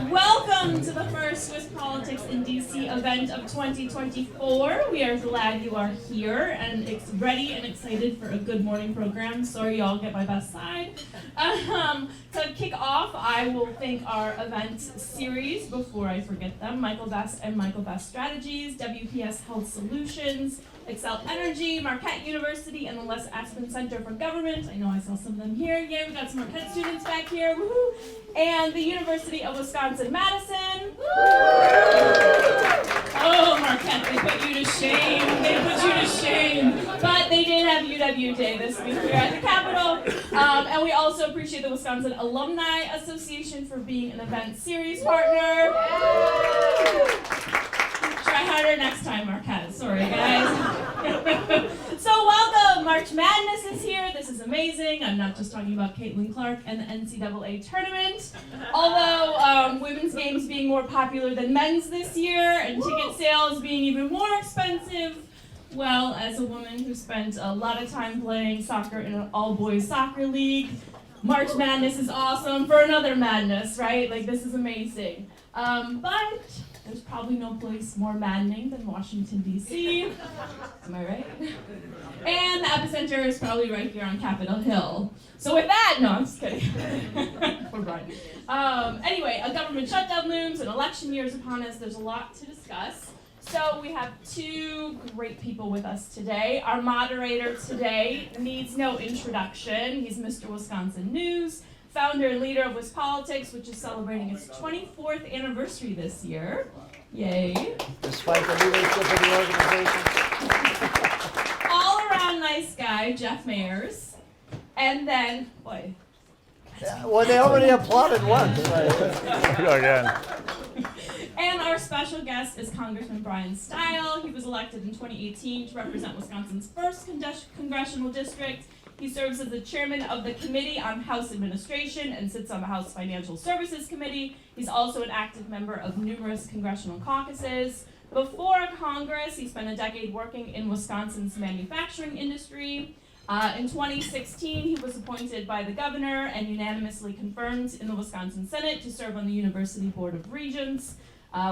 Welcome to the first WisPolitics in D.C. event of 2024. We are glad you are here and ready and excited for a good morning program. Sorry y'all get my best side. To kick off, I will thank our event series before I forget them. Michael Best and Michael Best Strategies, WPS Health Solutions, Excel Energy, Marquette University, and the Les Aspen Center for Government. I know I saw some of them here. Yay, we got some Marquette students back here. Woohoo! And the University of Wisconsin-Madison. Oh, Marquette, they put you to shame. They put you to shame. But they did have UW Day this week here at the Capitol. And we also appreciate the Wisconsin Alumni Association for being an event series partner. Try harder next time, Marquette. Sorry, guys. So welcome. March Madness is here. This is amazing. I'm not just talking about Caitlin Clark and the NCAA tournament. Although women's games being more popular than men's this year and ticket sales being even more expensive, well, as a woman who spent a lot of time playing soccer in an all-boys soccer league, March Madness is awesome for another madness, right? Like, this is amazing. But there's probably no place more maddening than Washington, D.C. Am I right? And the epicenter is probably right here on Capitol Hill. So with that, no, I'm just kidding. Poor Bryan. Anyway, a government shutdown looms, an election year is upon us. There's a lot to discuss. So we have two great people with us today. Our moderator today needs no introduction. He's Mr. Wisconsin News, founder and leader of WisPolitics, which is celebrating its 24th anniversary this year. Yay. Despite the leadership of the organization. All-around nice guy, Jeff Mayers. And then, boy. Well, they already applauded once. Again. And our special guest is Congressman Bryan Steil. He was elected in 2018 to represent Wisconsin's 1st congressional district. He serves as the chairman of the Committee on House Administration and sits on the House Financial Services Committee. He's also an active member of numerous congressional caucuses. Before Congress, he spent a decade working in Wisconsin's manufacturing industry. In 2016, he was appointed by the governor and unanimously confirmed in the Wisconsin Senate to serve on the University Board of Regents,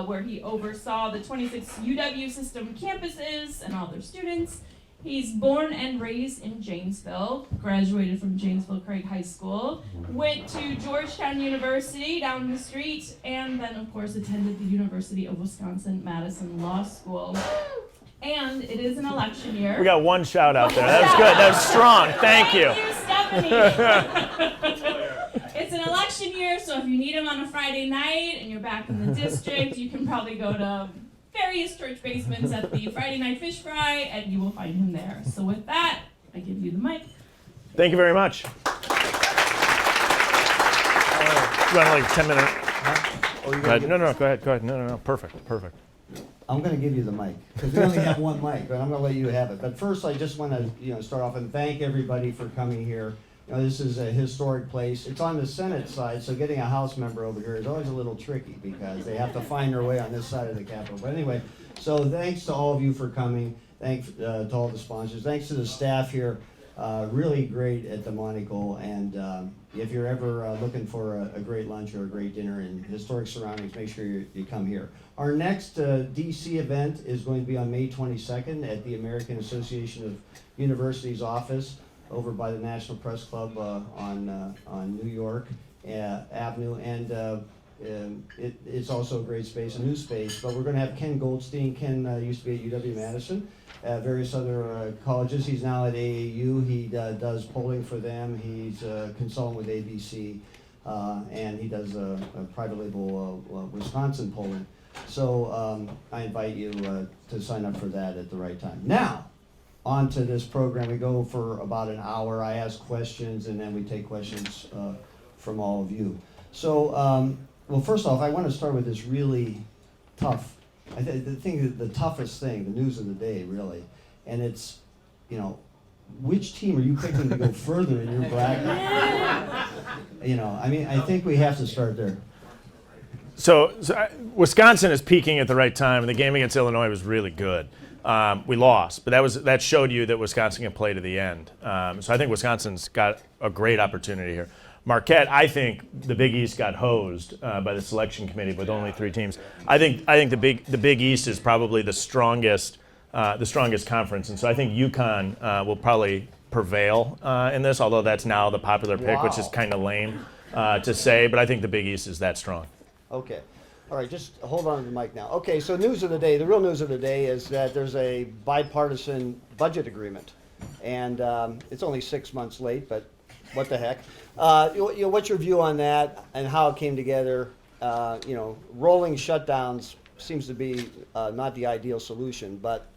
where he oversaw the 26 UW system campuses and all their students. He's born and raised in Janesville, graduated from Janesville Craig High School, went to Georgetown University down the street, and then, of course, attended the University of Wisconsin-Madison Law School. And it is an election year. We got one shout out there. That was good. That was strong. Thank you. Thank you, Stephanie. It's an election year, so if you need him on a Friday night and you're back in the district, you can probably go to various church basements at the Friday Night Fish Fry, and you will find him there. So with that, I give you the mic. Thank you very much. Run like 10 minutes. Oh, No, go ahead. No, perfect. I'm going to give you the mic because we only have one mic, but I'm going to let you have it. But first, I just want to start off and thank everybody for coming here. This is a historic place. It's on the Senate side, so getting a House member over here is always a little tricky because they have to find their way on this side of the Capitol. But anyway, so thanks to all of you for coming. Thanks to all the sponsors. Thanks to the staff here. Really great at the Monaco. And if you're ever looking for a great lunch or a great dinner in historic surroundings, make sure you come here. Our next DC event is going to be on May 22nd at the American Association of Universities office over by the National Press Club on New York Avenue, and it's also a great space, a new space. But we're going to have Ken Goldstein. Ken used to be at UW-Madison, various other colleges. He's now at AAU. He does polling for them. He's a consultant with ABC, and he does a private label Wisconsin polling. So I invite you to sign up for that at the right time. Now, on to this program. We go for about an hour. I ask questions, and then we take questions from all of you. So, well, first off, I want to start with this really tough, the toughest thing, the news of the day, really. And it's, which team are you picking to go further in your bracket? I think we have to start there. So Wisconsin is peaking at the right time, and the game against Illinois was really good. We lost, but that showed you that Wisconsin can play to the end. So I think Wisconsin's got a great opportunity here. Marquette, I think the Big East got hosed by the selection committee with only 3 teams. I think the Big East is probably the strongest conference, and so I think UConn will probably prevail in this. Although that's now the popular pick, which is kind of lame to say, but I think the Big East is that strong. Okay. All right, just hold on to the mic now. Okay, so news of the day, the real news of the day is that there's a bipartisan budget agreement. And it's only 6 months late, but what the heck. What's your view on that and how it came together? Rolling shutdowns seems to be not the ideal solution, but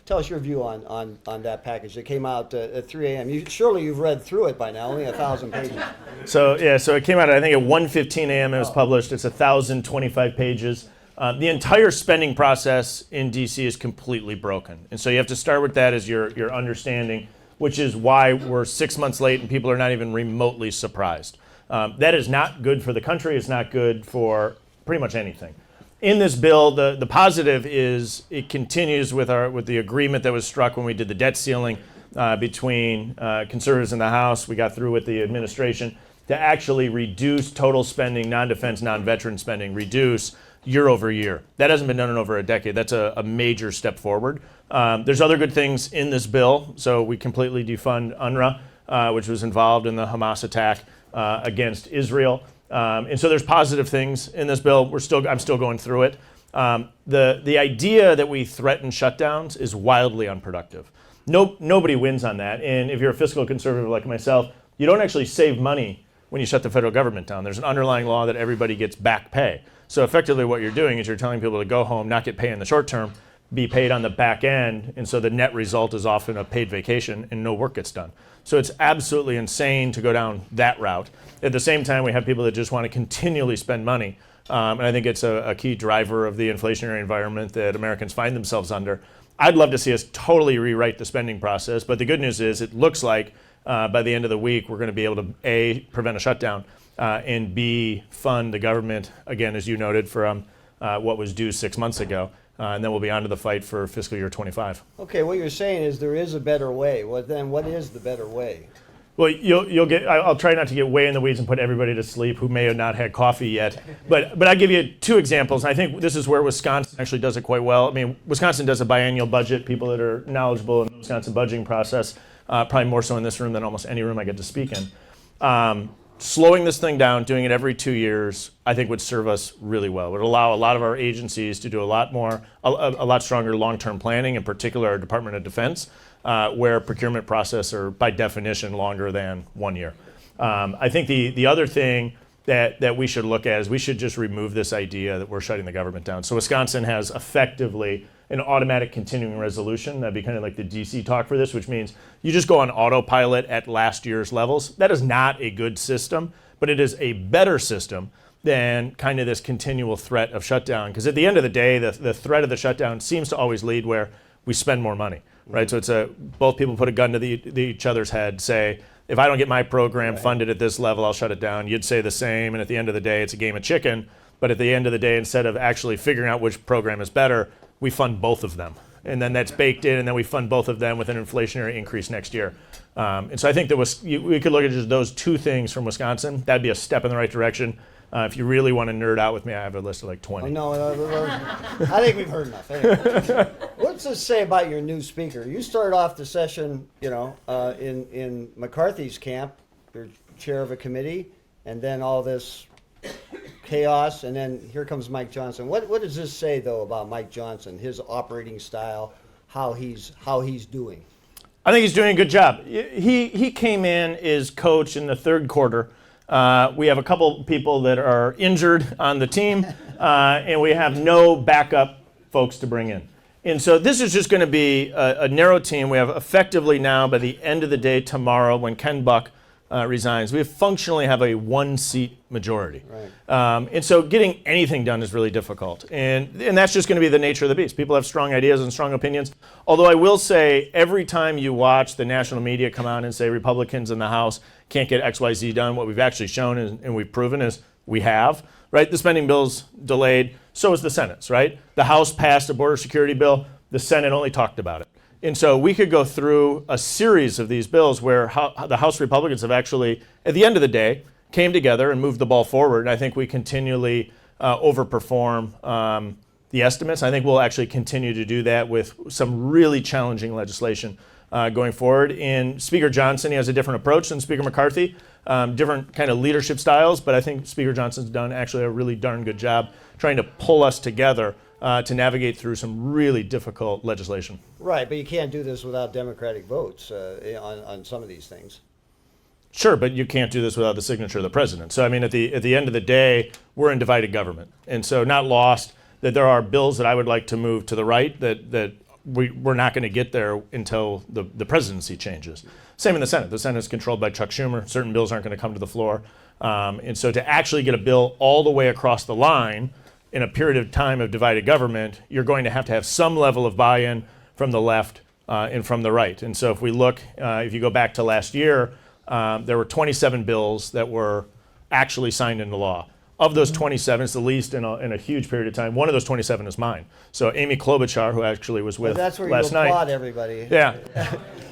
tell us your view on that package. It came out at 3 a.m. Surely you've read through it by now, only 1,000 pages. So it came out, I think, at 1:15 a.m. It was published. It's 1,025 pages. The entire spending process in D.C. is completely broken. And so you have to start with that as your understanding, which is why we're 6 months late and people are not even remotely surprised. That is not good for the country. It's not good for pretty much anything. In this bill, the positive is it continues with the agreement that was struck when we did the debt ceiling between conservatives in the House. We got through with the administration to actually reduce total spending, non-defense, non-veteran spending, reduce year over year. That hasn't been done in over a decade. That's a major step forward. There's other good things in this bill. So we completely defund UNRWA, which was involved in the Hamas attack against Israel. And so there's positive things in this bill. I'm still going through it. The idea that we threaten shutdowns is wildly unproductive. Nobody wins on that. And if you're a fiscal conservative like myself, you don't actually save money when you shut the federal government down. There's an underlying law that everybody gets back pay. So effectively what you're doing is you're telling people to go home, not get paid in the short term, be paid on the back end, and so the net result is often a paid vacation and no work gets done. So it's absolutely insane to go down that route. At the same time, we have people that just want to continually spend money, and I think it's a key driver of the inflationary environment that Americans find themselves under. I'd love to see us totally rewrite the spending process, but the good news is it looks like by the end of the week we're going to be able to A, prevent a shutdown, and B, fund the government, again, as you noted, from what was due 6 months ago. And then we'll be on to the fight for fiscal year 25. Okay, what you're saying is there is a better way. Well, then what is the better way? Well, you'll get. I'll try not to get way in the weeds and put everybody to sleep who may have not had coffee yet. But I'll give you 2 examples. I think this is where Wisconsin actually does it quite well. I mean, Wisconsin does a biennial budget. People that are knowledgeable in the Wisconsin budgeting process, probably more so in this room than almost any room I get to speak in. Slowing this thing down, doing it every 2 years, I think would serve us really well. It would allow a lot of our agencies to do a lot stronger long-term planning, in particular our Department of Defense, where procurement process are by definition longer than 1 year. I think the other thing that we should look at is we should just remove this idea that we're shutting the government down. So Wisconsin has effectively an automatic continuing resolution. That'd be kind of like the DC talk for this, which means you just go on autopilot at last year's levels. That is not a good system, but it is a better system than kind of this continual threat of shutdown. Because at the end of the day, the threat of the shutdown seems to always lead where we spend more money, right? So it's both people put a gun to each other's head, say, if I don't get my program funded at this level, I'll shut it down. You'd say the same, and at the end of the day, it's a game of chicken. But at the end of the day, instead of actually figuring out which program is better, we fund both of them. And then that's baked in, and then we fund both of them with an inflationary increase next year. And so I think we could look at just those 2 things from Wisconsin. That'd be a step in the right direction. If you really want to nerd out with me, I have a list of like 20. No, I think we've heard enough. Anyway. What's this say about your new speaker? You started off the session, in McCarthy's camp, you're chair of a committee, and then all this chaos, and then here comes Mike Johnson. What does this say though about Mike Johnson, his operating style, how he's doing? I think he's doing a good job. He came in as coach in the 3rd quarter. We have a couple people that are injured on the team, and we have no backup folks to bring in. And so this is just going to be a narrow team. We have effectively now, by the end of the day tomorrow, when Ken Buck resigns, we functionally have a 1-seat majority. Right. And so getting anything done is really difficult. And that's just going to be the nature of the beast. People have strong ideas and strong opinions. Although I will say, every time you watch the national media come out and say Republicans in the House can't get XYZ done, what we've actually shown and we've proven is we have. Right? The spending bill's delayed. So is the Senate's, right? The House passed a border security bill. The Senate only talked about it. And so we could go through a series of these bills where the House Republicans have actually, at the end of the day, came together and moved the ball forward. And I think we continually overperform the estimates. I think we'll actually continue to do that with some really challenging legislation going forward. In Speaker Johnson, he has a different approach than Speaker McCarthy, different kind of leadership styles, but I think Speaker Johnson's done actually a really darn good job trying to pull us together to navigate through some really difficult legislation. Right, but you can't do this without Democratic votes on some of these things. Sure, but you can't do this without the signature of the president. So I mean, at the end of the day, we're in divided government, and so not lost that there are bills that I would like to move to the right that we're not going to get there until the presidency changes. Same in the Senate. The Senate is controlled by Chuck Schumer. Certain bills aren't going to come to the floor, and so to actually get a bill all the way across the line in a period of time of divided government, you're going to have some level of buy-in from the left and from the right. And so if we look, if you go back to last year, there were 27 bills that were actually signed into law. Of those 27, it's the least in a huge period of time. One of those 27 is mine. So Amy Klobuchar, who actually was with that's where last you night. applaud everybody. Yeah,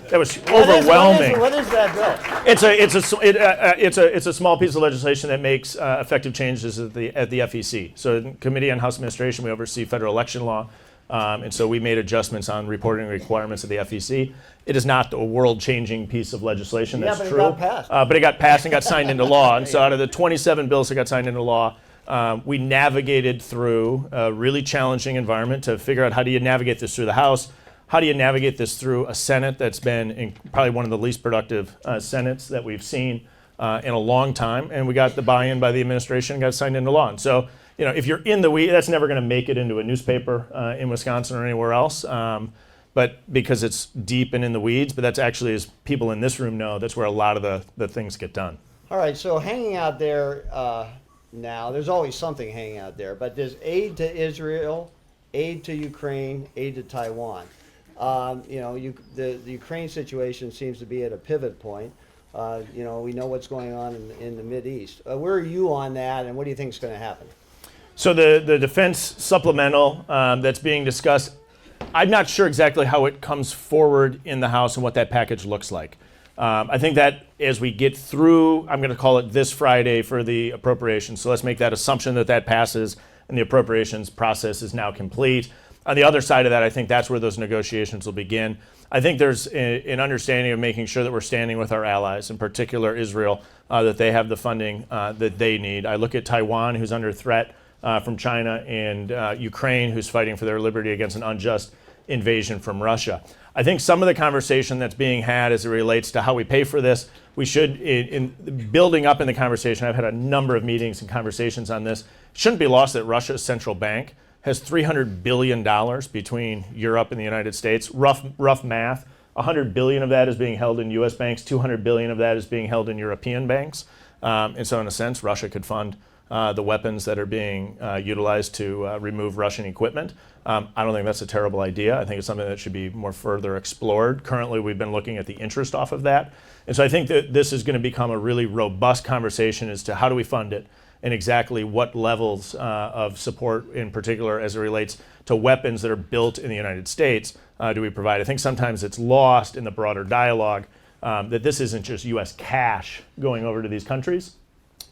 that was overwhelming. What is that bill? It's a small piece of legislation that makes effective changes at the FEC. So in Committee on House Administration, we oversee federal election law. And so we made adjustments on reporting requirements of the FEC. It is not a world-changing piece of legislation, that's but true. It got passed. But it got passed and got signed into law. And so out of the 27 bills that got signed into law, we navigated through a really challenging environment to figure out how do you navigate this through the House, how do you navigate this through a Senate that's been probably one of the least productive Senates that we've seen in a long time. And we got the buy-in by the administration and got signed into law. And so, you know, if you're in the weeds, that's never going to make it into a newspaper in Wisconsin or anywhere else, but because it's deep and in the weeds. But that's actually, as people in this room know, that's where a lot of the things get done. All right, so hanging out there now, there's always something hanging out there, but there's aid to Israel, aid to Ukraine, aid to Taiwan. The Ukraine situation seems to be at a pivot point. We know what's going on in the Mideast. Where are you on that, and what do you think is going to happen? So the defense supplemental that's being discussed, I'm not sure exactly how it comes forward in the House and what that package looks like. I think that as we get through, I'm going to call it this Friday for the appropriations. So let's make that assumption that passes and the appropriations process is now complete. On the other side of that, I think that's where those negotiations will begin. I think there's an understanding of making sure that we're standing with our allies, in particular Israel, that they have the funding that they need. I look at Taiwan, who's under threat from China, and Ukraine, who's fighting for their liberty against an unjust invasion from Russia. I think some of the conversation that's being had as it relates to how we pay for this, we should, in building up in the conversation, I've had a number of meetings and conversations on this. It shouldn't be lost that Russia's central bank has $300 billion between Europe and the United States. Rough math, 100 billion of that is being held in US banks, 200 billion of that is being held in European banks. And so in a sense, Russia could fund the weapons that are being utilized to remove Russian equipment. I don't think that's a terrible idea. I think it's something that should be more further explored. Currently, we've been looking at the interest off of that. And so I think that this is going to become a really robust conversation as to how do we fund it and exactly what levels of support, in particular as it relates to weapons that are built in the United States, do we provide. I think sometimes it's lost in the broader dialogue that this isn't just U.S. cash going over to these countries.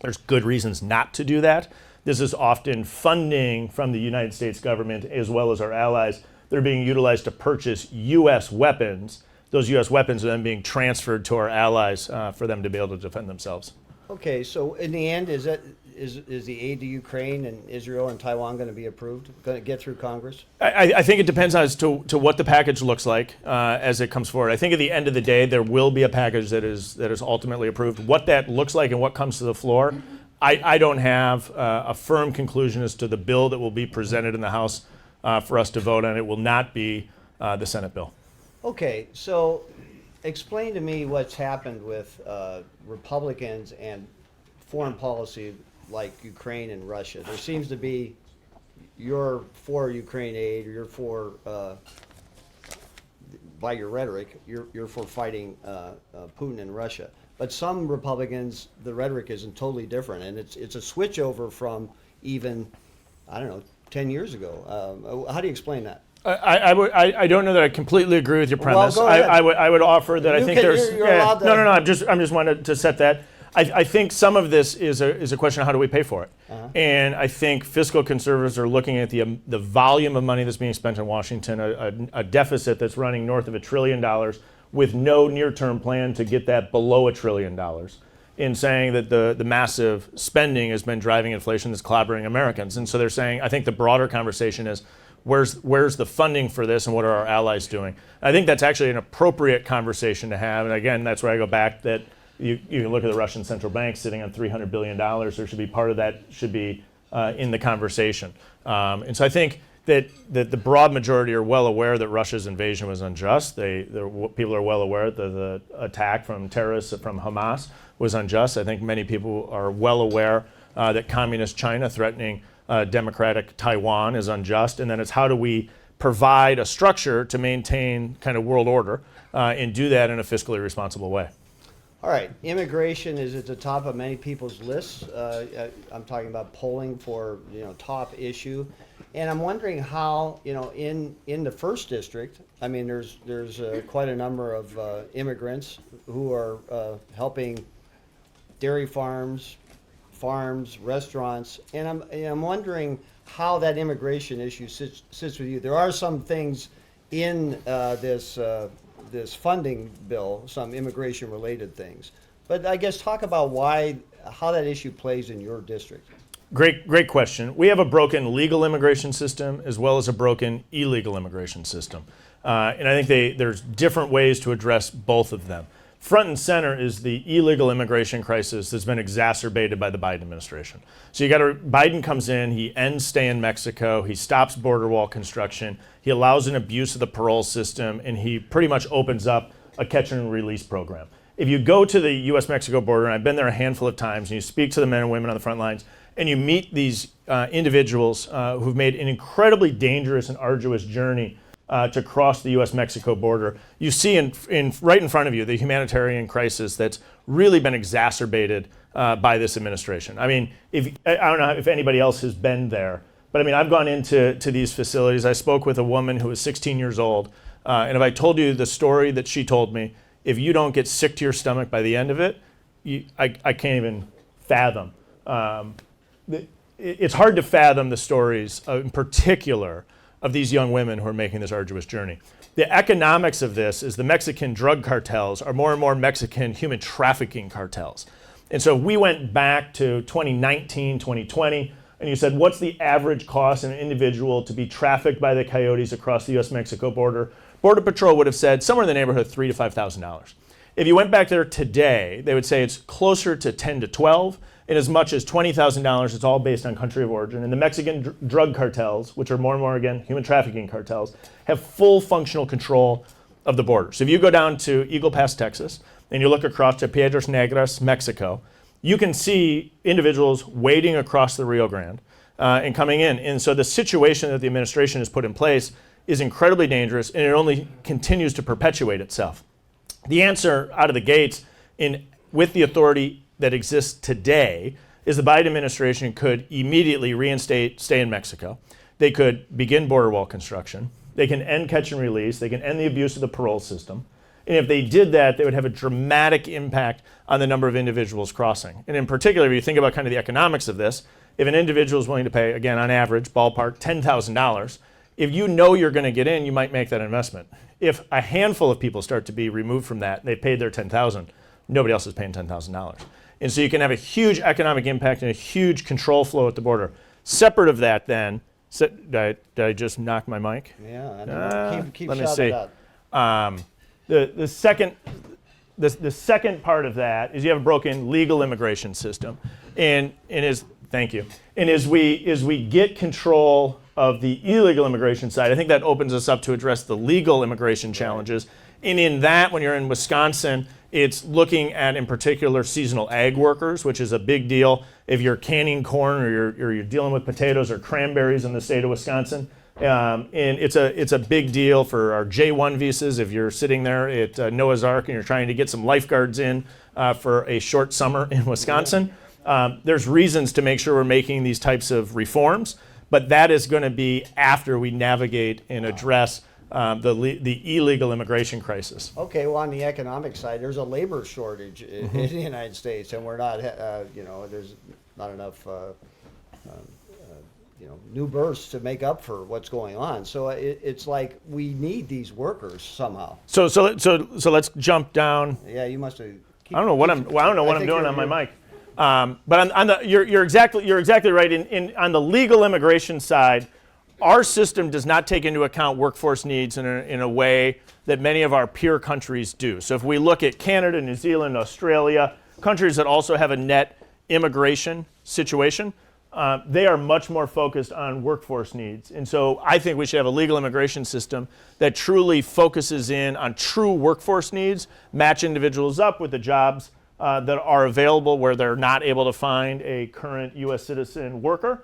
There's good reasons not to do that. This is often funding from the United States government as well as our allies that are being utilized to purchase U.S. weapons. Those U.S. weapons are then being transferred to our allies for them to be able to defend themselves. Okay, so in the end, is the aid to Ukraine and Israel and Taiwan going to be approved, going to get through Congress? I think it depends as to what the package looks like as it comes forward. I think at the end of the day, there will be a package that is ultimately approved. What that looks like and what comes to the floor, I don't have a firm conclusion as to the bill that will be presented in the House for us to vote on. It will not be the Senate bill. Okay, so explain to me what's happened with Republicans and foreign policy like Ukraine and Russia. There seems to be, you're for Ukraine aid, or you're for, by your rhetoric, you're for fighting Putin and Russia. But some Republicans, the rhetoric isn't totally different, and it's a switchover from even, 10 years ago. How do you explain that? I don't know that I completely agree with your premise. Well, go ahead. I would offer that I think there's you're allowed to. no. I'm just wanted to set that. I think some of this is a question of how do we pay for it, and I think fiscal conservatives are looking at the volume of money that's being spent in Washington, a deficit that's running north of $1 trillion, with no near-term plan to get that below $1 trillion, in saying that the massive spending has been driving inflation that's clobbering Americans, and so they're saying I think the broader conversation is. Where's the funding for this, and what are our allies doing? I think that's actually an appropriate conversation to have. And again, that's where I go back that you can look at the Russian central bank sitting on $300 billion. There should be part of that should be in the conversation. And so I think that the broad majority are well aware that Russia's invasion was unjust. People are well aware that the attack from terrorists from Hamas was unjust. I think many people are well aware that communist China threatening democratic Taiwan is unjust, and then it's how do we provide a structure to maintain kind of world order and do that in a fiscally responsible way. All right, immigration is at the top of many people's lists. I'm talking about polling for top issue, and I'm wondering how in the first district. I mean, there's quite a number of immigrants who are helping dairy farms, restaurants, and I'm wondering how that immigration issue sits with you. There are some things in this funding bill, some immigration-related things, but I guess talk about how that issue plays in your district. Great question. We have a broken legal immigration system as well as a broken illegal immigration system, and I think there's different ways to address both of them. Front and center is the illegal immigration crisis that's been exacerbated by the Biden administration. So Biden comes in, he ends stay in Mexico, he stops border wall construction, he allows an abuse of the parole system, and he pretty much opens up a catch and release program. If you go to the U.S.-Mexico border, and I've been there a handful of times, and you speak to the men and women on the front lines, and you meet these individuals who've made an incredibly dangerous and arduous journey to cross the U.S.-Mexico border, you see right in front of you the humanitarian crisis that's really been exacerbated by this administration. I mean, I don't know if anybody else has been there, but I mean, I've gone into these facilities. I spoke with a woman who was 16 years old, and if I told you the story that she told me, if you don't get sick to your stomach by the end of it, I can't even fathom. It's hard to fathom the stories, in particular, of these young women who are making this arduous journey. The economics of this is the Mexican drug cartels are more and more Mexican human trafficking cartels. And so if we went back to 2019, 2020, and you said, what's the average cost in an individual to be trafficked by the coyotes across the U.S.-Mexico border? Border Patrol would have said somewhere in the neighborhood of $3,000 to $5,000. If you went back there today, they would say it's closer to 10 to 12, and as much as $20,000. It's all based on country of origin. And the Mexican drug cartels, which are more and more, again, human trafficking cartels, have full functional control of the border. So if you go down to Eagle Pass, Texas, and you look across to Piedras Negras, Mexico, you can see individuals wading across the Rio Grande and coming in. And so the situation that the administration has put in place is incredibly dangerous, and it only continues to perpetuate itself. The answer out of the gates with the authority that exists today is the Biden administration could immediately reinstate stay in Mexico. They could begin border wall construction. They can end catch and release. They can end the abuse of the parole system. And if they did that, they would have a dramatic impact on the number of individuals crossing. And in particular, if you think about kind of the economics of this, if an individual is willing to pay, again, on average, ballpark, $10,000, if you know you're going to get in, you might make that investment. If a handful of people start to be removed from that, they paid their $10,000, nobody else is paying $10,000. And so you can have a huge economic impact and a huge control flow at the border. Separate of that then, did I just knock my mic? Yeah, I don't know. Keep let me shouting see. out. The second part of that is you have a broken legal immigration system. Thank you. And as we get control of the illegal immigration side, I think that opens us up to address the legal immigration challenges. And in that, when you're in Wisconsin, it's looking at, in particular, seasonal ag workers, which is a big deal if you're canning corn or you're dealing with potatoes or cranberries in the state of Wisconsin. And it's a big deal for our J1 visas if you're sitting there at Noah's Ark and you're trying to get some lifeguards in for a short summer in Wisconsin. There's reasons to make sure we're making these types of reforms. but that is going to be after we navigate and address the illegal immigration crisis. Okay, well, on the economic side, there's a labor shortage in the United States, and we're not, there's not enough, new births to make up for what's going on. So it's like we need these workers somehow. So let's jump down. Yeah, you must have. I don't know what I'm doing on my mic. But you're exactly right. On the legal immigration side, our system does not take into account workforce needs in a way that many of our peer countries do. So if we look at Canada, New Zealand, Australia, countries that also have a net immigration situation, they are much more focused on workforce needs. And so I think we should have a legal immigration system that truly focuses in on true workforce needs, match individuals up with the jobs that are available where they're not able to find a current U.S. citizen worker.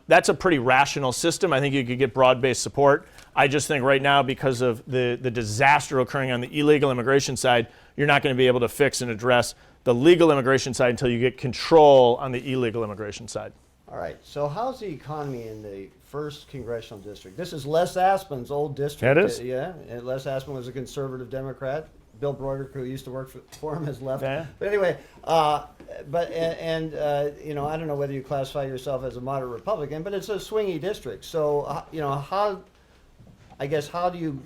That's a pretty rational system. I think you could get broad-based support. I just think right now, because of the disaster occurring on the illegal immigration side, you're not going to be able to fix and address the legal immigration side until you get control on the illegal immigration side. All right, so how's the economy in the 1st Congressional District? This is Les Aspin's old district. It is? Yeah, and Les Aspin was a conservative Democrat. Bill Broderick, who used to work for him, has left. Yeah. But anyway, I don't know whether you classify yourself as a moderate Republican, but it's a swingy district. So, how do you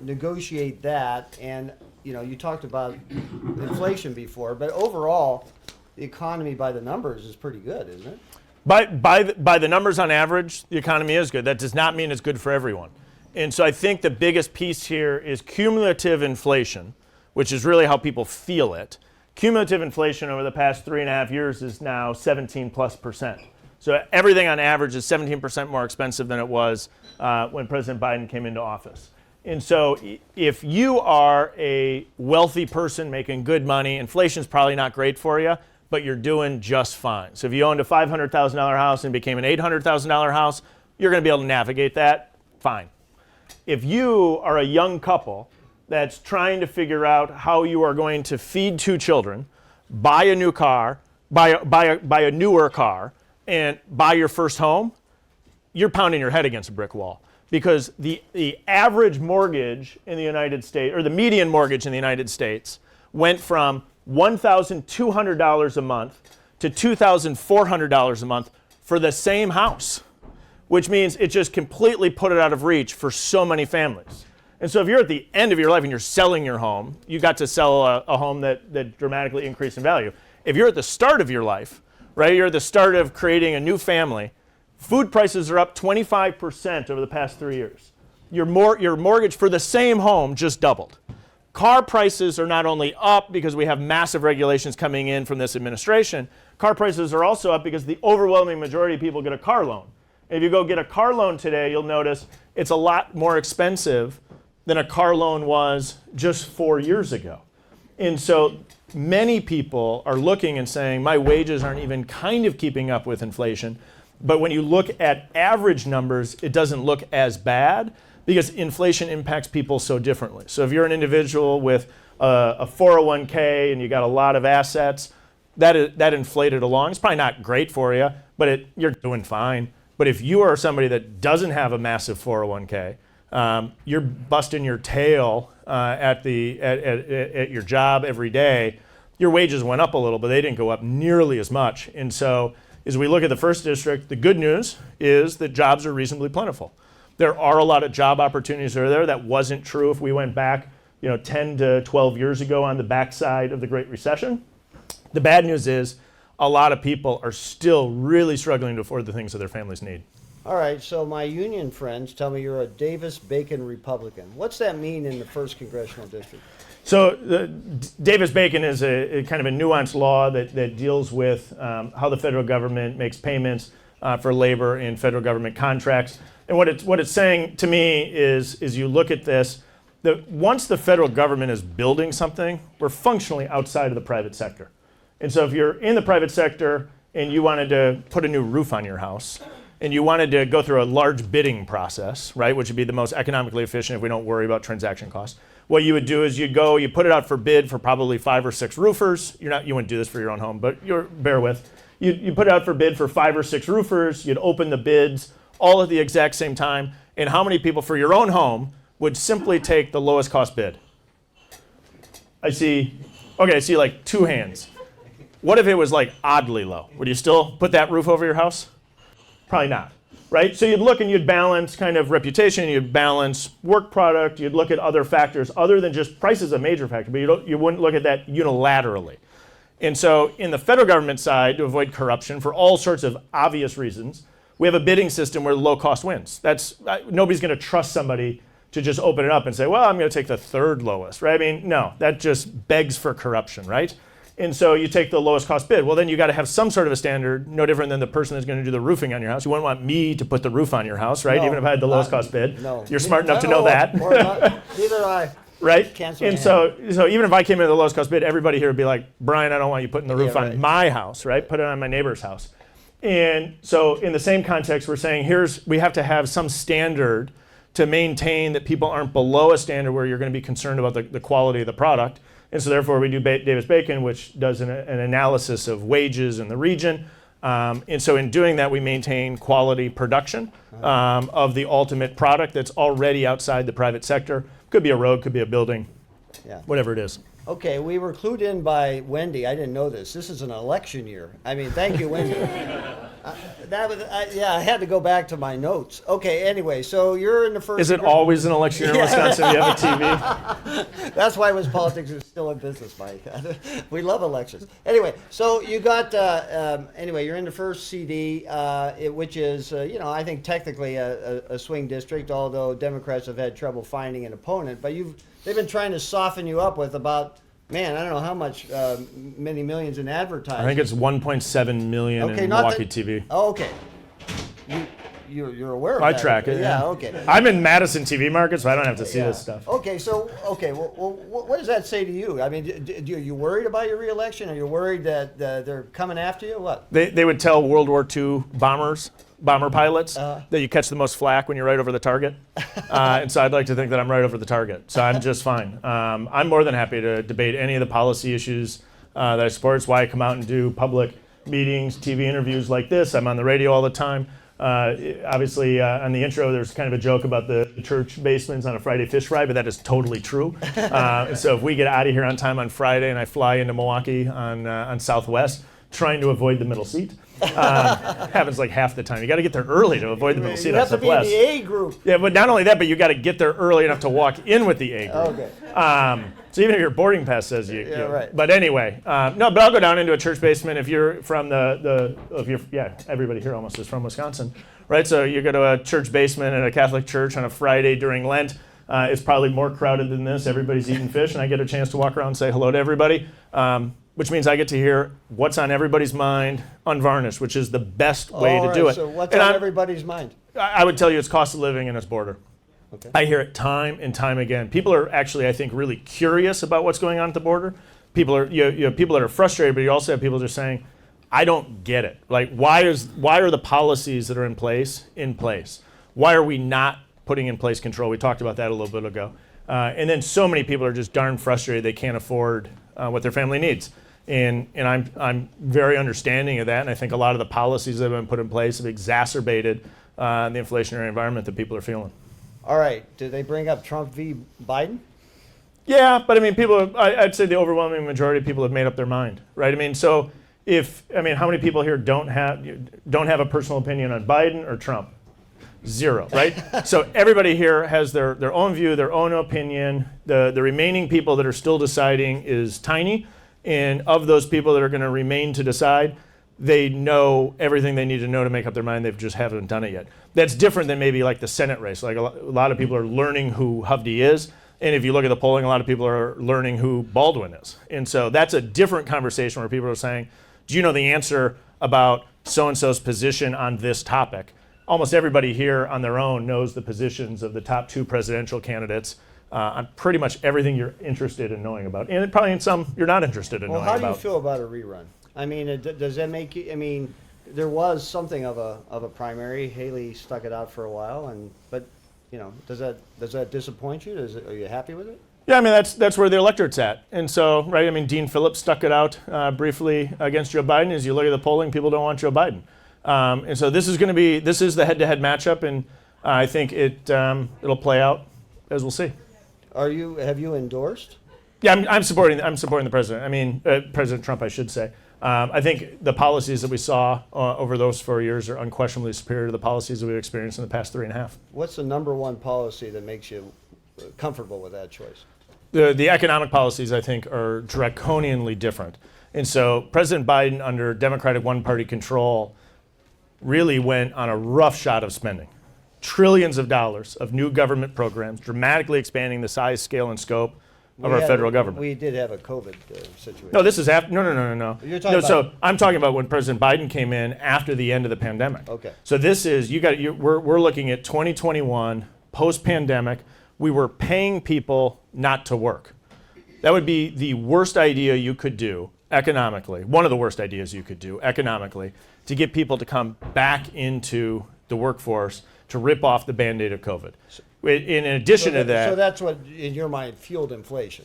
negotiate that? And, you talked about inflation before, but overall, the economy by the numbers is pretty good, isn't it? By the numbers on average, the economy is good. That does not mean it's good for everyone. And so I think the biggest piece here is cumulative inflation, which is really how people feel it. Cumulative inflation over the past 3.5 years is now 17+%. So everything on average is 17% more expensive than it was when President Biden came into office. And so if you are a wealthy person making good money, inflation is probably not great for you, but you're doing just fine. So if you owned a $500,000 house and became an $800,000 house, you're going to be able to navigate that fine. If you are a young couple that's trying to figure out how you are going to feed 2 children, buy a new car, buy a newer car, and buy your first home, you're pounding your head against a brick wall. Because the average mortgage in the United States, or the median mortgage in the United States, went from $1,200 a month to $2,400 a month for the same house, which means it just completely put it out of reach for so many families. And so if you're at the end of your life and you're selling your home, you got to sell a home that dramatically increased in value. If you're at the start of your life, right, you're at the start of creating a new family, food prices are up 25% over the past 3 years. Your mortgage for the same home just doubled. Car prices are not only up because we have massive regulations coming in from this administration, car prices are also up because the overwhelming majority of people get a car loan. If you go get a car loan today, you'll notice it's a lot more expensive than a car loan was just 4 years ago. And so many people are looking and saying, my wages aren't even kind of keeping up with inflation. But when you look at average numbers, it doesn't look as bad because inflation impacts people so differently. So if you're an individual with a 401k and you got a lot of assets, that inflated along. It's probably not great for you, but you're doing fine. But if you are somebody that doesn't have a massive 401k, you're busting your tail at your job every day. Your wages went up a little, but they didn't go up nearly as much. And so as we look at the 1st District, the good news is that jobs are reasonably plentiful. There are a lot of job opportunities that are there. That wasn't true if we went back 10 to 12 years ago on the backside of the Great Recession. The bad news is a lot of people are still really struggling to afford the things that their families need. All right, so my union friends tell me you're a Davis-Bacon Republican. What's that mean in the 1st Congressional District? So Davis-Bacon is a kind of a nuanced law that deals with how the federal government makes payments for labor in federal government contracts. And what it's saying to me is you look at this, that once the federal government is building something, we're functionally outside of the private sector. And so if you're in the private sector and you wanted to put a new roof on your house, and you wanted to go through a large bidding process, right, which would be the most economically efficient if we don't worry about transaction costs, what you would do is you put it out for bid for probably 5 or 6 roofers. You wouldn't do this for your own home, but bear with. you put it out for bid for 5 or 6 roofers, you'd open the bids all at the exact same time, and how many people for your own home would simply take the lowest cost bid? I see like 2 hands. What if it was like oddly low? Would you still put that roof over your house? Probably not, right? So you'd look and you'd balance kind of reputation, you'd balance work product, you'd look at other factors other than just price is a major factor, but you wouldn't look at that unilaterally. And so in the federal government side, to avoid corruption for all sorts of obvious reasons, we have a bidding system where the low cost wins. Nobody's going to trust somebody to just open it up and say, well, I'm going to take the 3rd lowest, right? I mean, no, that just begs for corruption, right? And so you take the lowest cost bid. Well, then you got to have some sort of a standard, no different than the person that's going to do the roofing on your house. You wouldn't want me to put the roof on your house, right? No, even if I had the lowest cost bid. No. You're smart enough to know that. Neither I. Right? Cancel And so even if I came in at the lowest cost bid, everybody here would be like, Brian, I don't want you putting the roof on my house, right? Put it on my neighbor's house. And so in the same context, we're saying we have to have some standard to maintain that people aren't below a standard where you're going to be concerned about the quality of the product. And so therefore we do Davis-Bacon, which does an analysis of wages in the region. And so in doing that, we maintain quality production of the ultimate product that's already outside the private sector. Could be a road, could be a building, whatever it is. Okay, we were clued in by Wendy. I didn't know this. This is an election year. I mean, thank you, Wendy. I had to go back to my notes. Okay, anyway, so you're in the first. Is it always an election year in Wisconsin? You have a TV? That's why WisPolitics is still in business, Mike. We love elections. Anyway, so you got. You're in the first CD, which is, I think technically a swing district, although Democrats have had trouble finding an opponent. But they've been trying to soften you up with about. Man, I don't know how much, many millions in advertising. I think it's 1.7 million in Milwaukee TV. Oh, okay. You're aware of that? I track it. Yeah, okay. I'm in Madison TV market, so I don't have to see this stuff. Okay, well, what does that say to you? I mean, are you worried about your reelection? Are you worried that they're coming after you? What? They would tell World War II bomber pilots that you catch the most flack when you're right over the target. And so I'd like to think that I'm right over the target. So I'm just fine. I'm more than happy to debate any of the policy issues that I support. It's why I come out and do public meetings, TV interviews like this. I'm on the radio all the time. Obviously, on the intro, there's kind of a joke about the church basements on a Friday fish fry, but that is totally true. So if we get out of here on time on Friday and I fly into Milwaukee on Southwest, trying to avoid the middle seat, happens like half the time. You got to get there early to avoid the middle seat on Southwest. You have to be in the A group. Yeah, but not only that, but you got to get there early enough to walk in with the A group. Okay. So even if your boarding pass says you, right. But anyway, no. But I'll go down into a church basement if you're from everybody here almost is from Wisconsin, right? So you go to a church basement at a Catholic church on a Friday during Lent. It's probably more crowded than this. Everybody's eating fish, and I get a chance to walk around and say hello to everybody, which means I get to hear what's on everybody's mind, unvarnished, which is the best way to do it. So what's on everybody's mind? I would tell you it's cost of living and it's border. Okay. I hear it time and time again. People are actually, I think, really curious about what's going on at the border. People are, you have people that are frustrated, but you also have people just saying, I don't get it. Like, why are the policies that are in place? Why are we not putting in place control? We talked about that a little bit ago. And then so many people are just darn frustrated they can't afford what their family needs. And I'm very understanding of that, and I think a lot of the policies that have been put in place have exacerbated the inflationary environment that people are feeling. All right. Did they bring up Trump v. Biden? Yeah, but I mean, I'd say the overwhelming majority of people have made up their mind, right? I mean, so how many people here don't have a personal opinion on Biden or Trump? 0, right? So everybody here has their own view, their own opinion. The remaining people that are still deciding is tiny, and of those people that are going to remain to decide, they know everything they need to know to make up their mind. They just haven't done it yet. That's different than maybe like the Senate race. Like a lot of people are learning who Hovde is. And if you look at the polling, a lot of people are learning who Baldwin is. And so that's a different conversation where people are saying, do you know the answer about so-and-so's position on this topic? Almost everybody here on their own knows the positions of the top 2 presidential candidates on pretty much everything you're interested in knowing about. And probably in some you're not interested in knowing about. Well, how do you feel about a rerun? I mean, does that make you, I mean, there was something of a primary. Haley stuck it out for a while, but does that disappoint you? Are you happy with it? Yeah, I mean, that's where the electorate's at. And so, right, I mean, Dean Phillips stuck it out briefly against Joe Biden. As you look at the polling, people don't want Joe Biden. And so this is the head-to-head matchup, and I think it'll play out as we'll see. Have you endorsed? Yeah, I'm supporting the president. I mean, President Trump, I should say. I think the policies that we saw over those 4 years are unquestionably superior to the policies that we've experienced in the past 3.5. What's the number one policy that makes you comfortable with that choice? The economic policies, I think, are draconianly different. And so President Biden, under Democratic one-party control, really went on a rough shot of spending. Trillions of dollars of new government programs, dramatically expanding the size, scale, and scope of our federal government. We did have a COVID situation. No, this is after. No. You're talking about. So I'm talking about when President Biden came in after the end of the pandemic. Okay. So this is we're looking at 2021 post-pandemic. We were paying people not to work. That would be the worst idea you could do economically. One of the worst ideas you could do economically to get people to come back into the workforce to rip off the Band-Aid of COVID. In addition to that, so that's what, in your mind, fueled inflation.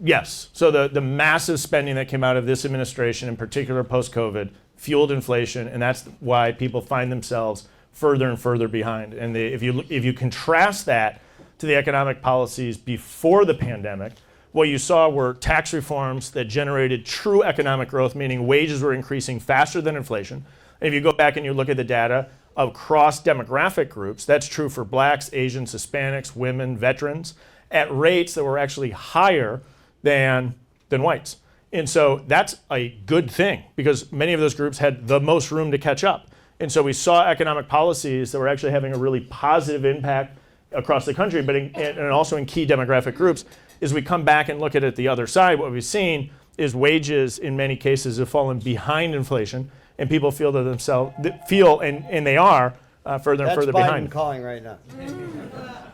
Yes. So the massive spending that came out of this administration, in particular post-COVID, fueled inflation, and that's why people find themselves further and further behind. And if you contrast that to the economic policies before the pandemic, what you saw were tax reforms that generated true economic growth, meaning wages were increasing faster than inflation. And if you go back and you look at the data across demographic groups, that's true for blacks, Asians, Hispanics, women, veterans, at rates that were actually higher than whites. And so that's a good thing because many of those groups had the most room to catch up. And so we saw economic policies that were actually having a really positive impact across the country, but and also in key demographic groups. As we come back and look at it the other side, what we've seen is wages in many cases have fallen behind inflation, and people feel to themselves, and they are further and further behind. That's Biden calling right now.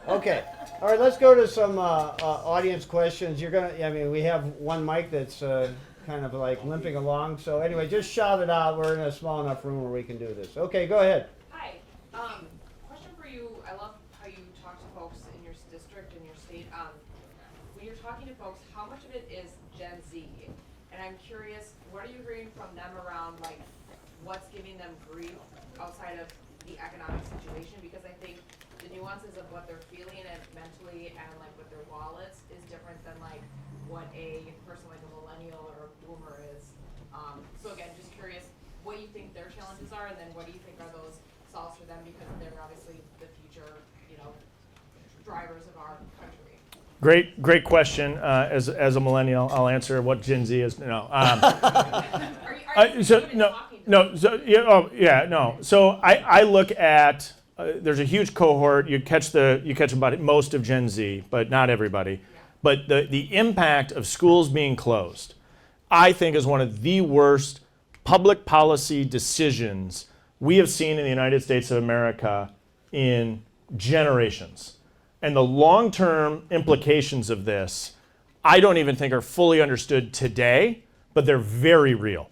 Okay. All right, let's go to some audience questions. We have one mic that's kind of like limping along. So anyway, just shout it out. We're in a small enough room where we can do this. Okay, go ahead. Hi. Question for you. I love how you talk to folks in your district and your state. When you're talking to folks, how much of it is Gen Z? And I'm curious, what are you hearing from them around like what's giving them grief outside of the economic situation? Because I think the nuances of what they're feeling and mentally and like with their wallets is different than like what a person like a millennial or a boomer is. So again, just curious what you think their challenges are, and then what do you think are those solves for them, because they're obviously the future, drivers of our country. Great question. As a millennial, I'll answer what Gen Z is. No. So I look at there's a huge cohort. You catch about most of Gen Z, but not everybody. Yeah. But the impact of schools being closed, I think, is one of the worst public policy decisions we have seen in the United States of America in generations. And the long-term implications of this, I don't even think are fully understood today, but they're very real.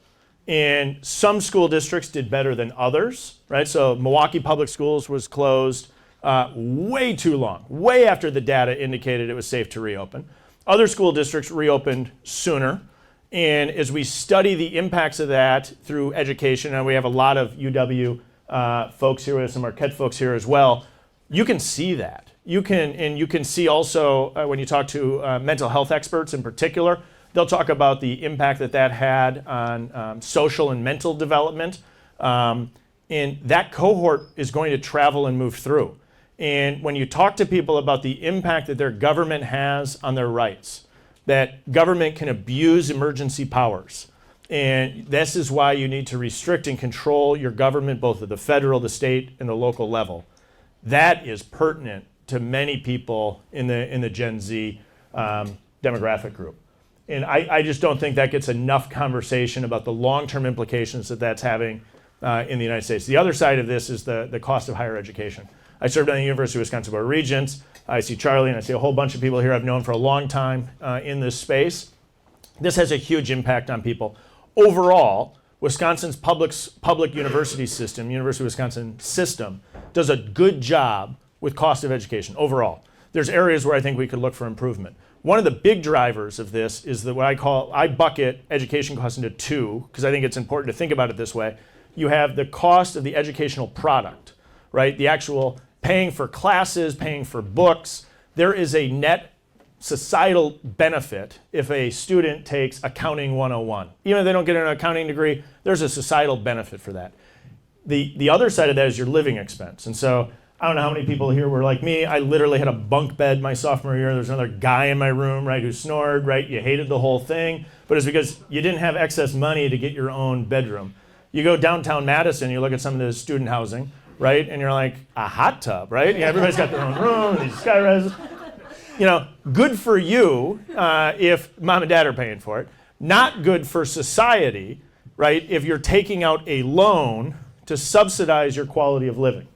And some school districts did better than others, right? So Milwaukee Public Schools was closed way too long, way after the data indicated it was safe to reopen. Other school districts reopened sooner. And as we study the impacts of that through education, and we have a lot of UW folks here, we have some Marquette folks here as well, you can see that. You can see also when you talk to mental health experts in particular, they'll talk about the impact that had on social and mental development. And that cohort is going to travel and move through. And when you talk to people about the impact that their government has on their rights, that government can abuse emergency powers. And this is why you need to restrict and control your government, both at the federal, the state, and the local level. That is pertinent to many people in the Gen Z demographic group. And I just don't think that gets enough conversation about the long-term implications that that's having in the United States. The other side of this is the cost of higher education. I served on the University of Wisconsin Board of Regents. I see Charlie and I see a whole bunch of people here I've known for a long time in this space. This has a huge impact on people. Overall, Wisconsin's public university system, University of Wisconsin system, does a good job with cost of education overall. there's areas where I think we could look for improvement. One of the big drivers of this is what I bucket education costs into two, because I think it's important to think about it this way. You have the cost of the educational product, right? The actual paying for classes, paying for books. There is a net societal benefit if a student takes Accounting 101. Even if they don't get an accounting degree, there's a societal benefit for that. The other side of that is your living expense. And so I don't know how many people here were like me. I literally had a bunk bed my sophomore year. There's another guy in my room, right, who snored, right? You hated the whole thing, but it's because you didn't have excess money to get your own bedroom. You go downtown Madison, you look at some of the student housing, right? And you're like, a hot tub, right? Yeah, everybody's got their own room, these sky reses. Good for you if mom and dad are paying for it. Not good for society, right, if you're taking out a loan to subsidize your quality of living.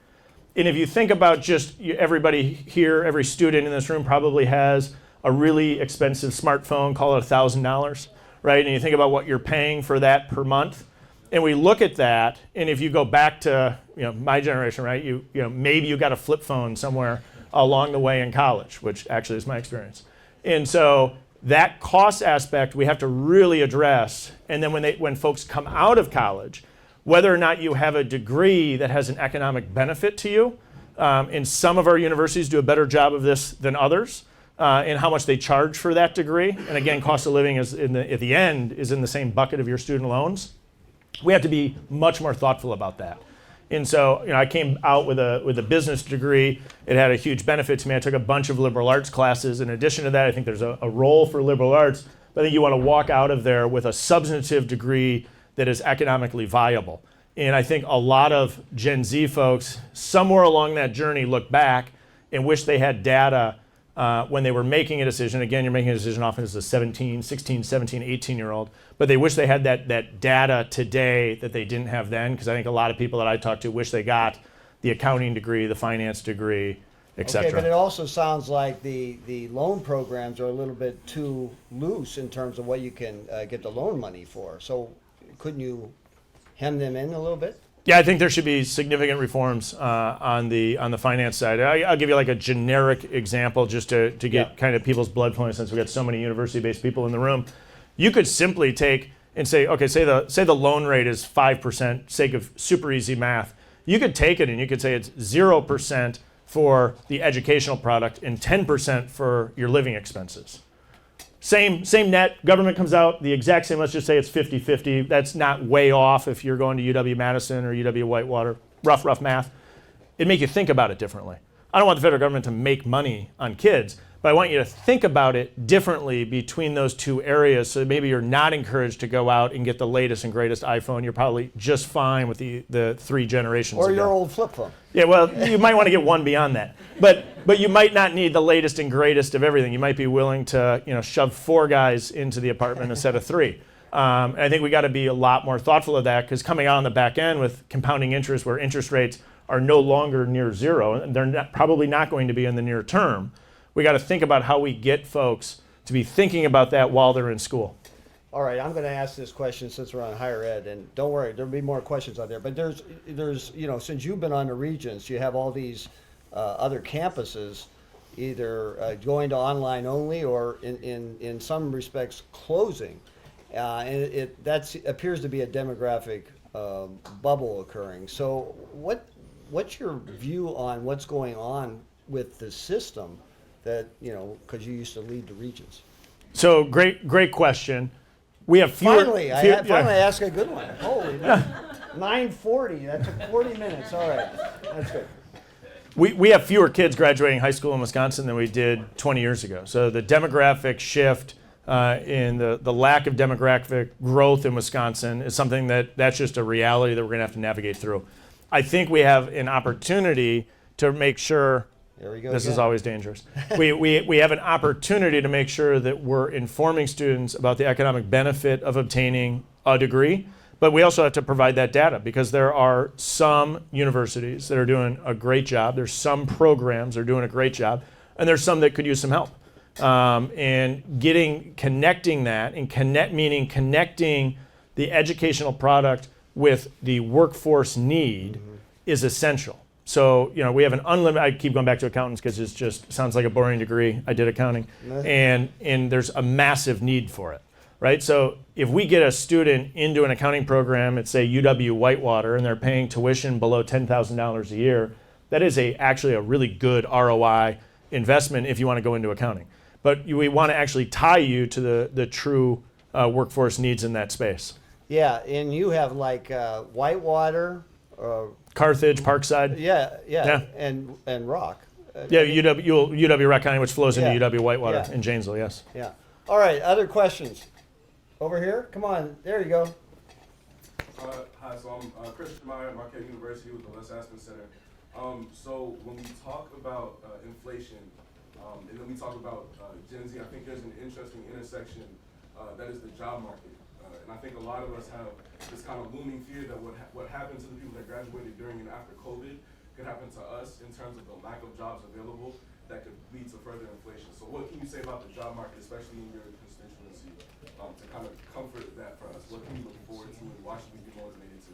And if you think about just everybody here, every student in this room probably has a really expensive smartphone, call it $1,000, right? And you think about what you're paying for that per month. And we look at that, and if you go back to my generation, right? Maybe you got a flip phone somewhere along the way in college, which actually is my experience. And so that cost aspect we have to really address. And then when folks come out of college, whether or not you have a degree that has an economic benefit to you, and some of our universities do a better job of this than others, and how much they charge for that degree. And again, cost of living is at the end is in the same bucket of your student loans. We have to be much more thoughtful about that. And so, I came out with a business degree. It had a huge benefit to me. I took a bunch of liberal arts classes. In addition to that, I think there's a role for liberal arts, but I think you want to walk out of there with a substantive degree that is economically viable. And I think a lot of Gen Z folks, somewhere along that journey, look back and wish they had data when they were making a decision. Again, you're making a decision often as a 16, 17, 18-year-old, but they wish they had that data today that they didn't have then, because I think a lot of people that I talk to wish they got the accounting degree, the finance degree, et cetera. Okay, but it also sounds like the loan programs are a little bit too loose in terms of what you can get the loan money for. So couldn't you hem them in a little bit? Yeah, I think there should be significant reforms on the finance side. I'll give you like a generic example just to get kind of people's blood flowing, since we've got so many university-based people in the room. You could simply take and say, okay, say the loan rate is 5%, sake of super easy math. You could take it and you could say it's 0% for the educational product and 10% for your living expenses. Same net, government comes out, the exact same, let's just say it's 50-50. That's not way off if you're going to UW-Madison or UW-Whitewater, rough math. It'd make you think about it differently. I don't want the federal government to make money on kids, but I want you to think about it differently between those two areas, so maybe you're not encouraged to go out and get the latest and greatest iPhone. You're probably just fine with the 3 generations or ago. your old flip phone. Yeah, well, you might want to get one beyond that. But you might not need the latest and greatest of everything. You might be willing to shove 4 guys into the apartment instead of 3. And I think we got to be a lot more thoughtful of that, because coming out on the back end with compounding interest, where interest rates are no longer near zero, and they're probably not going to be in the near term, we got to think about how we get folks to be thinking about that while they're in school. All right, I'm going to ask this question since we're on higher ed, and don't worry, there'll be more questions out there. But there's since you've been on the Regents, you have all these other campuses either going to online only or in some respects closing, and that appears to be a demographic bubble occurring. So what's your view on what's going on with the system? That because you used to lead the Regents. So great question. We have fewer. Finally, I asked a good one. Holy, 9:40. That took 40 minutes. All right, that's good. We have fewer kids graduating high school in Wisconsin than we did 20 years ago. So the demographic shift in the lack of demographic growth in Wisconsin is something that's just a reality that we're going to have to navigate through. I think we have an opportunity to make sure. There we go. This again. is always dangerous. We have an opportunity to make sure that we're informing students about the economic benefit of obtaining a degree, but we also have to provide that data, because there are some universities that are doing a great job. There's some programs that are doing a great job, and there's some that could use some help. And connecting that, and connecting the educational product with the workforce need is essential. So, we have an unlimited, I keep going back to accountants because it just sounds like a boring degree. I did accounting. And there's a massive need for it, right? So if we get a student into an accounting program at, say, UW Whitewater, and they're paying tuition below $10,000 a year, that is actually a really good ROI investment if you want to go into accounting. But we want to actually tie you to the true workforce needs in that space. Yeah, and you have like Whitewater. Carthage, Parkside. Yeah. And Rock. Yeah, UW Rock County, which flows into Yeah. UW Whitewater Yeah. in Janesville, yes. Yeah. All right, other questions? Over here? Come on, there you go. Hi, so I'm Christian Meyer at Marquette University with the Les Aspen Center. So when we talk about inflation, and then we talk about Gen Z, I think there's an interesting intersection that is the job market. And I think a lot of us have this kind of looming fear that what happened to the people that graduated during and after COVID could happen to us in terms of the lack of jobs available that could lead to further inflation. So what can you say about the job market, especially in your constituency, to kind of comfort that for us? What can we look forward to, and why should we be motivated to?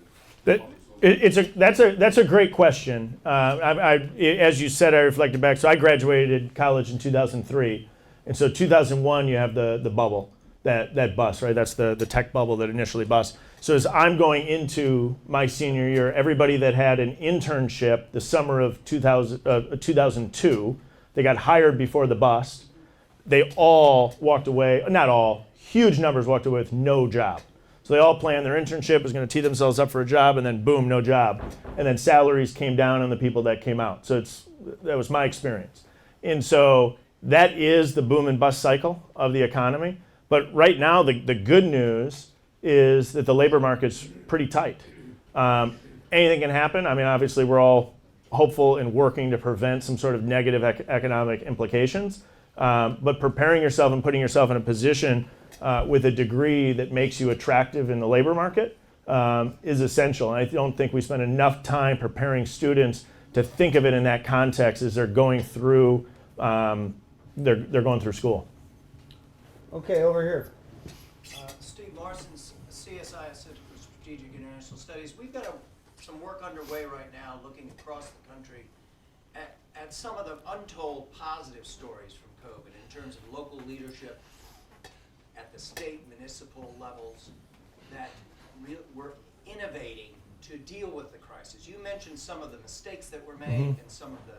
That's a great question. As you said, I reflected back. So I graduated college in 2003, and so 2001 you have the bubble, that bust, right? That's the tech bubble that initially bust. So as I'm going into my senior year, everybody that had an internship the summer of 2002, they got hired before the bust. They all walked away, not all, huge numbers walked away with no job. So they all planned their internship was going to tee themselves up for a job, and then boom, no job. And then salaries came down on the people that came out. So that was my experience. And so that is the boom and bust cycle of the economy. But right now, the good news is that the labor market's pretty tight. Anything can happen. I mean, obviously, we're all hopeful and working to prevent some sort of negative economic implications. But preparing yourself and putting yourself in a position with a degree that makes you attractive in the labor market is essential. And I don't think we spend enough time preparing students to think of it in that context as they're going through they're going through school. Okay, over here. Steve Larson, CSI Center for Strategic International Studies. We've got some work underway right now looking across the country at some of the untold positive stories from COVID in terms of local leadership at the state, municipal levels that were innovating to deal with the crisis. You mentioned some of the mistakes that were made and some of the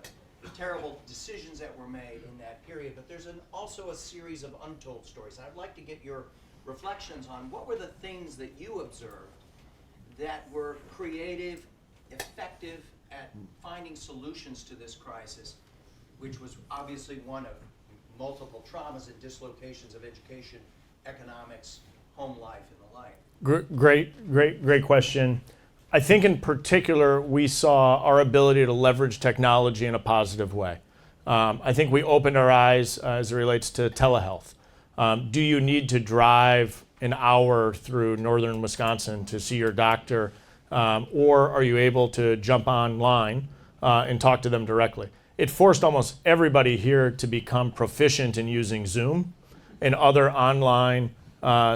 terrible decisions that were made in that period, but there's also a series of untold stories. And I'd like to get your reflections on what were the things that you observed that were creative, effective at finding solutions to this crisis, which was obviously one of multiple traumas and dislocations of education, economics, home life, and the like. Great question. I think in particular, we saw our ability to leverage technology in a positive way. I think we opened our eyes as it relates to telehealth. Do you need to drive an hour through northern Wisconsin to see your doctor, or are you able to jump online and talk to them directly? It forced almost everybody here to become proficient in using Zoom and other online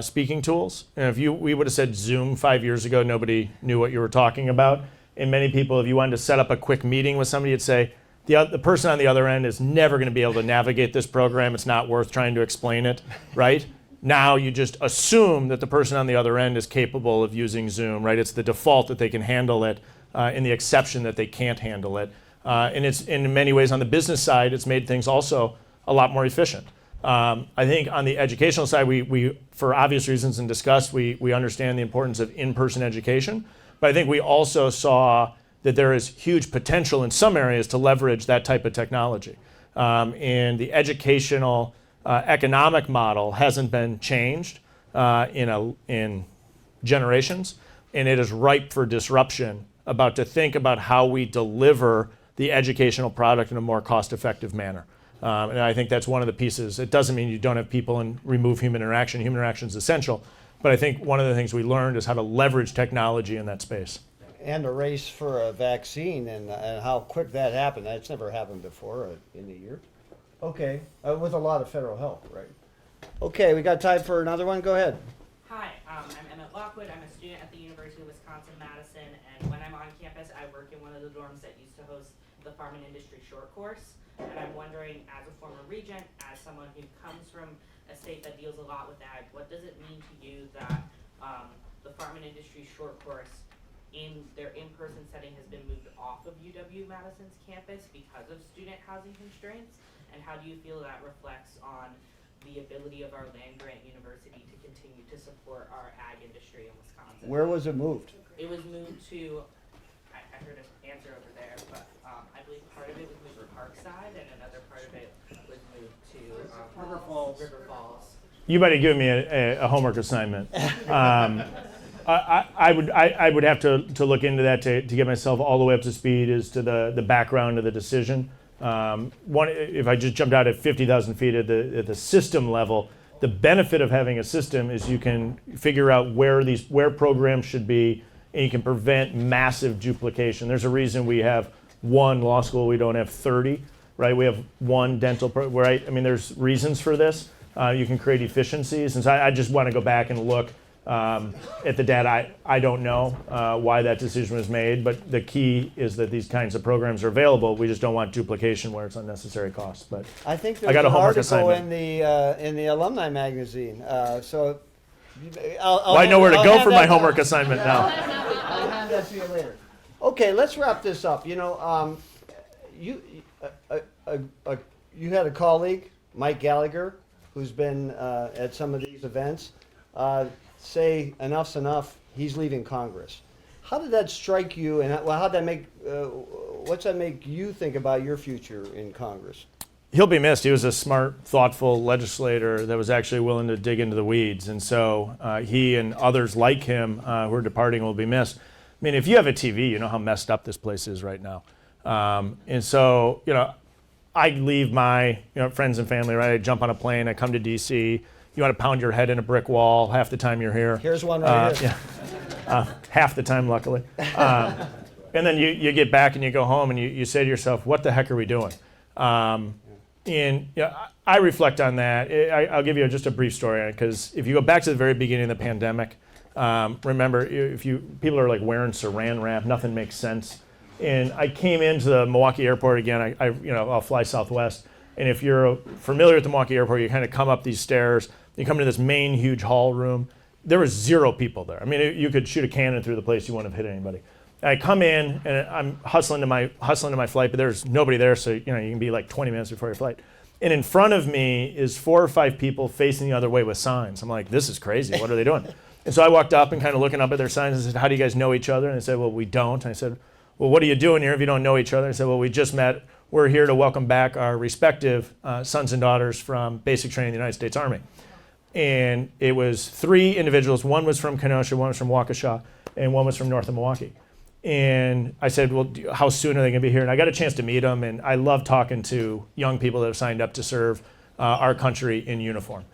speaking tools. And if we would have said Zoom 5 years ago, nobody knew what you were talking about. And many people, if you wanted to set up a quick meeting with somebody, you'd say, the person on the other end is never going to be able to navigate this program. It's not worth trying to explain it, right? Now you just assume that the person on the other end is capable of using Zoom, right? It's the default that they can handle it and the exception that they can't handle it. And it's in many ways on the business side, it's made things also a lot more efficient. I think on the educational side, we for obvious reasons and discussed, we understand the importance of in-person education. But I think we also saw that there is huge potential in some areas to leverage that type of technology. And the educational economic model hasn't been changed in generations, and it is ripe for disruption to think about how we deliver the educational product in a more cost-effective manner. And I think that's one of the pieces. It doesn't mean you don't have people and remove human interaction. Human interaction is essential. But I think one of the things we learned is how to leverage technology in that space. And a race for a vaccine and how quick that happened. That's never happened before in a year. Okay, with a lot of federal help, right? Okay, we got time for another one. Go ahead. Hi, I'm Emmett Lockwood. I'm a student at the University of Wisconsin-Madison, and when I'm on campus, I work in one of the dorms that used to host the Farm and Industry Short Course. And I'm wondering, as a former regent, as someone who comes from a state that deals a lot with ag, what does it mean to you that the Farm and Industry Short Course in their in-person setting has been moved off of UW-Madison's campus because of student housing constraints? And how do you feel that reflects on the ability of our land-grant university to continue to support our ag industry in Wisconsin? Where was it moved? It was moved to, I heard an answer over there, but I believe part of it was moved to Parkside and another part of it was moved to River Falls. River Falls. You might have given me a homework assignment. I would have to look into that to get myself all the way up to speed as to the background of the decision. If I just jumped out at 50,000 feet at the system level, the benefit of having a system is you can figure out where programs should be, and you can prevent massive duplication. There's a reason we have one law school, we don't have 30, right? We have one dental right? I mean, there's reasons for this. You can create efficiencies, and so I just want to go back and look at the data. I don't know why that decision was made, but the key is that these kinds of programs are available. We just don't want duplication where it's unnecessary costs. But I think I there's got a an homework article assignment. in the alumni magazine. So I know where to go for my homework assignment now. I'll hand that to you later. Okay, let's wrap this up. You know, you had a colleague, Mike Gallagher, who's been at some of these events. Say enough's enough. He's leaving Congress. How did that strike you, and how'd that make? What's that make you think about your future in Congress? He'll be missed. He was a smart, thoughtful legislator that was actually willing to dig into the weeds, and so he and others like him who are departing will be missed. I mean, if you have a TV, you know how messed up this place is right now, and so I leave my friends and family. Right, I jump on a plane. I come to D.C. You want to pound your head in a brick wall half the time you're here. Here's one right here. Yeah. Half the time, luckily. And then you get back and you go home and you say to yourself, what the heck are we doing? And I reflect on that. I'll give you just a brief story on it, because if you go back to the very beginning of the pandemic, remember, people are like wearing saran wrap, nothing makes sense. And I came into the Milwaukee airport again. I'll fly Southwest. And if you're familiar with the Milwaukee airport, you kind of come up these stairs, you come into this main huge hall room. There was 0 people there. I mean, you could shoot a cannon through the place, you wouldn't have hit anybody. And I come in and I'm hustling to my flight, but there's nobody there, so you can be like 20 minutes before your flight. And in front of me is 4 or 5 people facing the other way with signs. I'm like, this is crazy. What are they doing? And so I walked up and kind of looking up at their signs and said, how do you guys know each other? And they said, well, we don't. And I said, well, what are you doing here if you don't know each other? And I said, well, we just met. We're here to welcome back our respective sons and daughters from basic training in the United States Army. And it was 3 individuals. One was from Kenosha, one was from Waukesha, and one was from north of Milwaukee. And I said, well, how soon are they going to be here? And I got a chance to meet them, and I love talking to young people that have signed up to serve our country in uniform.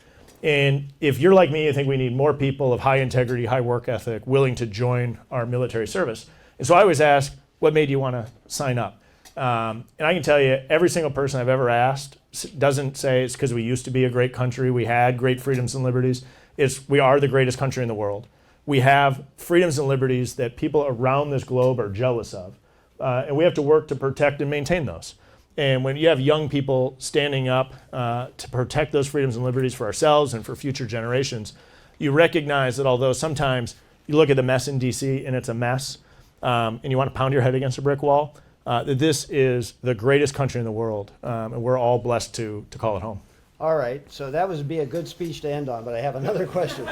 And if you're like me, you think we need more people of high integrity, high work ethic, willing to join our military service. And so I always ask, what made you want to sign up? And I can tell you, every single person I've ever asked doesn't say it's because we used to be a great country, we had great freedoms and liberties. It's we are the greatest country in the world. We have freedoms and liberties that people around this globe are jealous of. And we have to work to protect and maintain those. And when you have young people standing up to protect those freedoms and liberties for ourselves and for future generations, you recognize that although sometimes you look at the mess in D.C. and it's a mess, and you want to pound your head against a brick wall, that this is the greatest country in the world, and we're all blessed to call it home. All right, so that would be a good speech to end on, but I have another question.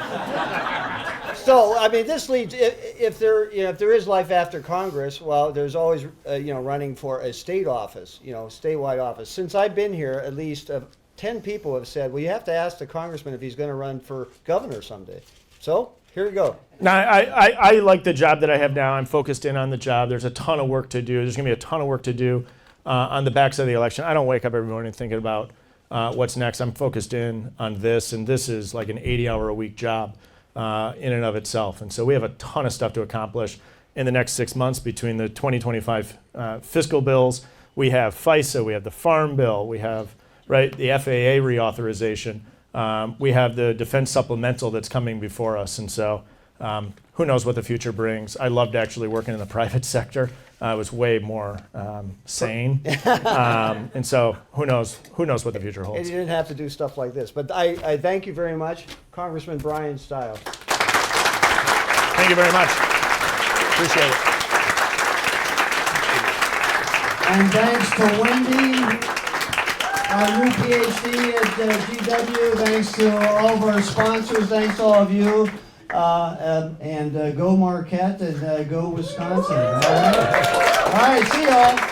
So, I mean, this leads, if there is life after Congress, well, there's always, running for a state office, statewide office. Since I've been here, at least 10 people have said, well, you have to ask the congressman if he's going to run for governor someday. So, here we go. Now, I like the job that I have now. I'm focused in on the job. There's a ton of work to do. There's going to be a ton of work to do on the backside of the election. I don't wake up every morning thinking about what's next. I'm focused in on this, and this is like an 80-hour-a-week job in and of itself. And so we have a ton of stuff to accomplish in the next 6 months between the 2025 fiscal bills. We have FISA, we have the Farm Bill, we have the FAA reauthorization. We have the defense supplemental that's coming before us. And so who knows what the future brings. I loved actually working in the private sector. it was way more sane. And so who knows what the future And holds. you didn't have to do stuff like this. But I thank you very much, Congressman Bryan Steil. Thank you very much. Appreciate it. And thanks to Wendy, our new PhD at GW. Thanks to all of our sponsors. Thanks to all of you. And go Marquette and go Wisconsin. All right, see y'all.